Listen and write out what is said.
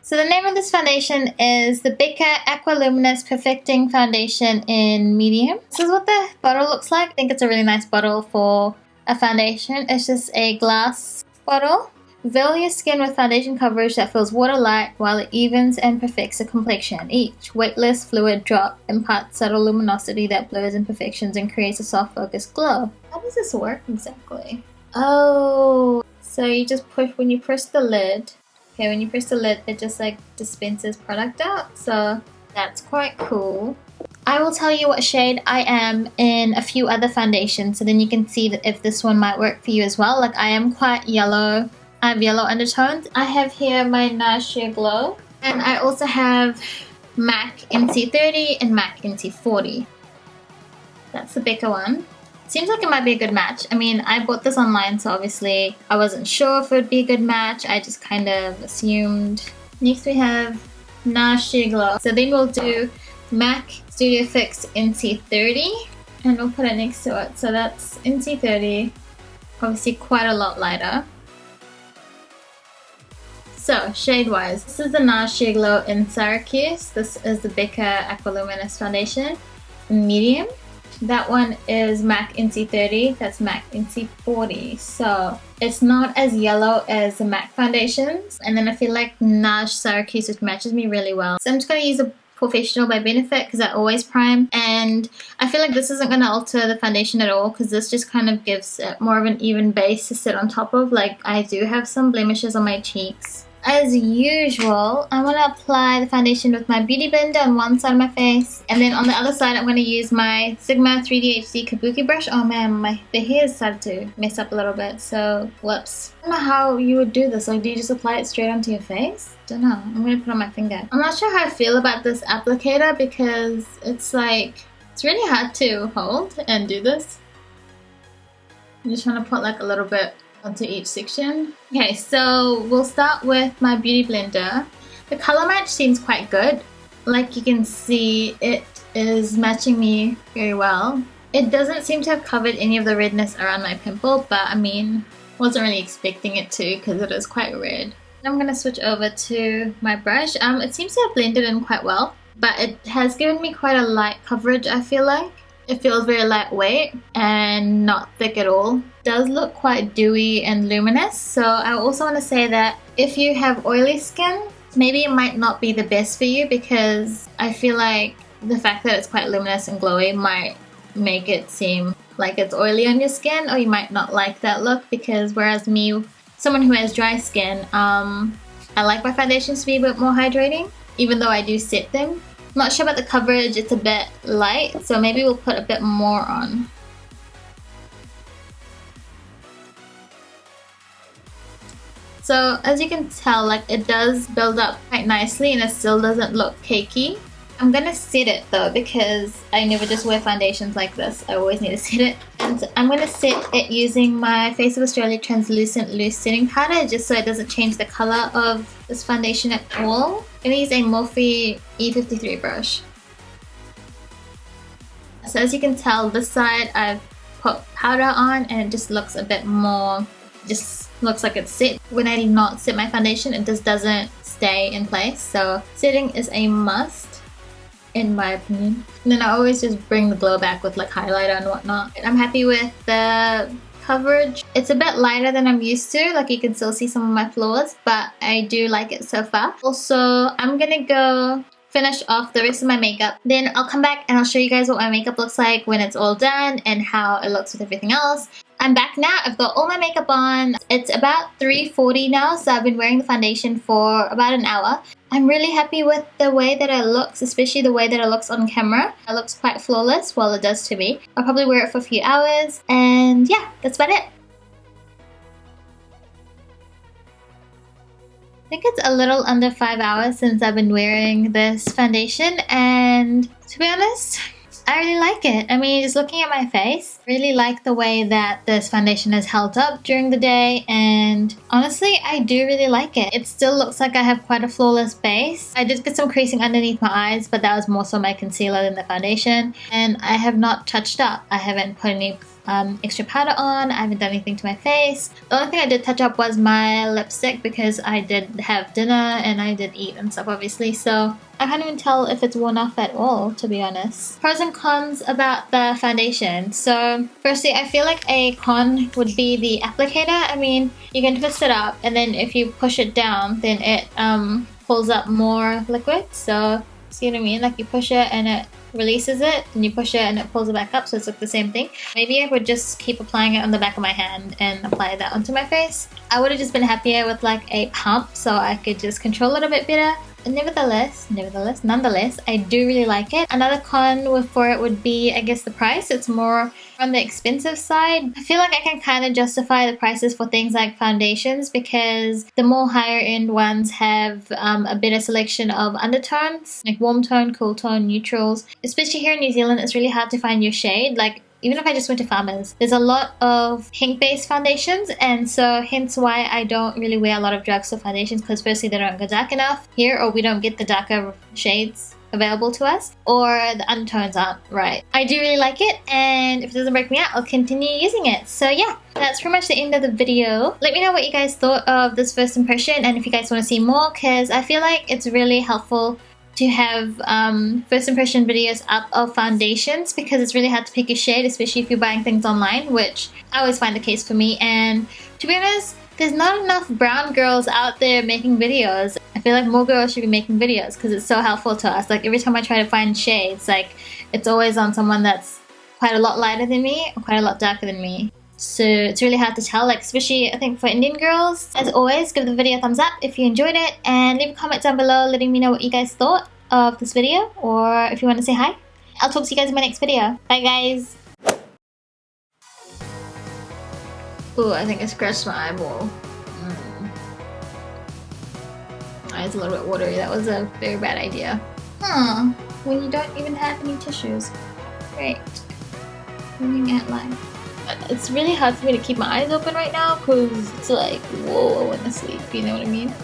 So the name of this foundation is the BECCA Aqua Luminous Perfecting Foundation in Medium. This is what the bottle looks like. I think it's a really nice bottle for a foundation. It's just a glass bottle. Veil your skin with foundation coverage that feels water-light while it evens and perfects the complexion. Each weightless fluid drop imparts subtle luminosity that blurs imperfections and creates a soft focused glow. How does this work exactly? Oh, so you just push, when you press the lid, okay, when you press the lid, it just like dispenses product out. So that's quite cool. I will tell you what shade I am in a few other foundations, so then you can see that if this one might work for you as well. Like I am quite yellow. I have yellow undertones. I have here my Nars Sheer Glow, and I also have MAC NC30 and MAC NC40. That's the BECCA one. Seems like it might be a good match. I mean, I bought this online, so obviously I wasn't sure if it would be a good match. I just kind of assumed. Next we have Nars Sheer Glow. So then we'll do MAC Studio Fix NC30, and we'll put it next to it. So that's NC30, obviously quite a lot lighter. So, shade-wise, this is the Nars Sheer Glow in Syracuse. This is the BECCA Aqua Luminous Foundation in Medium. That one is MAC NC30, that's MAC NC40. So, it's not as yellow as the MAC foundations. And then I feel like Nars Syracuse, which matches me really well. So, I'm just going to use the Porefessional by Benefit because I always prime. And I feel like this isn't going to alter the foundation at all because this just kind of gives it more of an even base to sit on top of. Like, I do have some blemishes on my cheeks. As usual, I want to apply the foundation with my beauty blender on one side of my face, and then on the other side I'm going to use my Sigma 3D HD Kabuki brush. Oh man, the hair started to mess up a little bit, so whoops. I don't know how you would do this. Like, do you just apply it straight onto your face? Don't know. I'm going to put it on my finger. I'm not sure how I feel about this applicator because it's like, it's really hard to hold and do this. I'm just trying to put like a little bit onto each section. Okay, so we'll start with my beauty blender. The color match seems quite good. Like you can see, it is matching me very well. It doesn't seem to have covered any of the redness around my pimple, but I mean, wasn't really expecting it to because it is quite red. I'm gonna switch over to my brush. It seems to have blended in quite well, but it has given me quite a light coverage, I feel like. It feels very lightweight and not thick at all. It does look quite dewy and luminous. So I also want to say that if you have oily skin, maybe it might not be the best for you because I feel like the fact that it's quite luminous and glowy might make it seem like it's oily on your skin, or you might not like that look because whereas me, someone who has dry skin, I like my foundations to be a bit more hydrating even though I do set them. Not sure about the coverage, it's a bit light, so maybe we'll put a bit more on. So as you can tell, like it does build up quite nicely and it still doesn't look cakey. I'm gonna set it though because I never just wear foundations like this. I always need to set it. And I'm gonna set it using my Face of Australia Translucent Loose Setting Powder just so it doesn't change the color of this foundation at all. I'm gonna use a Morphe E53 brush. So as you can tell, this side I've put powder on and it just looks a bit more, just looks like it's set. When I do not set my foundation, it just doesn't stay in place. So setting is a must, in my opinion. And then I always just bring the glow back with like highlighter and whatnot. I'm happy with the coverage. It's a bit lighter than I'm used to, like you can still see some of my flaws, but I do like it so far. Also, I'm gonna go finish off the rest of my makeup. Then I'll come back and I'll show you guys what my makeup looks like when it's all done and how it looks with everything else. I'm back now. I've got all my makeup on. It's about 3:40 now, so I've been wearing the foundation for about an hour. I'm really happy with the way that it looks, especially the way that it looks on camera. It looks quite flawless, well it does to me. I'll probably wear it for a few hours, and yeah, that's about it. I think it's a little under 5 hours since I've been wearing this foundation, and to be honest, I really like it. I mean, just looking at my face, really like the way that this foundation has held up during the day, and honestly, I do really like it. It still looks like I have quite a flawless base. I did get some creasing underneath my eyes, but that was more so my concealer than the foundation, and I have not touched up. I haven't put any extra powder on. I haven't done anything to my face. The only thing I did touch up was my lipstick because I did have dinner and I did eat and stuff obviously, so I can't even tell if it's worn off at all, to be honest. Pros and cons about the foundation. So firstly, I feel like a con would be the applicator. I mean, you can twist it up and then if you push it down, then it pulls up more liquid. So see what I mean? Like you push it and it releases it, and you push it and it pulls it back up, so it's like the same thing. Maybe I would just keep applying it on the back of my hand and apply that onto my face. I would have just been happier with like a pump so I could just control it a bit better. Nonetheless, I do really like it. Another con for it would be, I guess, the price. It's more on the expensive side. I feel like I can kind of justify the prices for things like foundations because the more higher end ones have a better selection of undertones, like warm tone, cool tone, neutrals. Especially here in New Zealand, it's really hard to find your shade. Like, even if I just went to Farmers, there's a lot of pink-based foundations, and so hence why I don't really wear a lot of drugstore foundations, because firstly they don't go dark enough here, or we don't get the darker shades available to us, or the undertones aren't right. I do really like it, and if it doesn't break me out, I'll continue using it. So yeah, that's pretty much the end of the video. Let me know what you guys thought of this first impression, and if you guys want to see more, because I feel like it's really helpful to have first impression videos up of foundations, because it's really hard to pick a shade, especially if you're buying things online, which I always find the case for me. And to be honest, there's not enough brown girls out there making videos. I feel like more girls should be making videos because it's so helpful to us. Like every time I try to find shades, like it's always on someone that's quite a lot lighter than me or quite a lot darker than me. So it's really hard to tell, like especially I think for Indian girls. As always, give the video a thumbs up if you enjoyed it, and leave a comment down below letting me know what you guys thought of this video, or if you want to say hi. I'll talk to you guys in my next video. Bye guys! Ooh, I think I scratched my eyeball. It's a little bit watery. That was a very bad idea. When you don't even have any tissues. Great. Moving at life. It's really hard for me to keep my eyes open right now because it's like, whoa, I want to sleep, you know what I mean?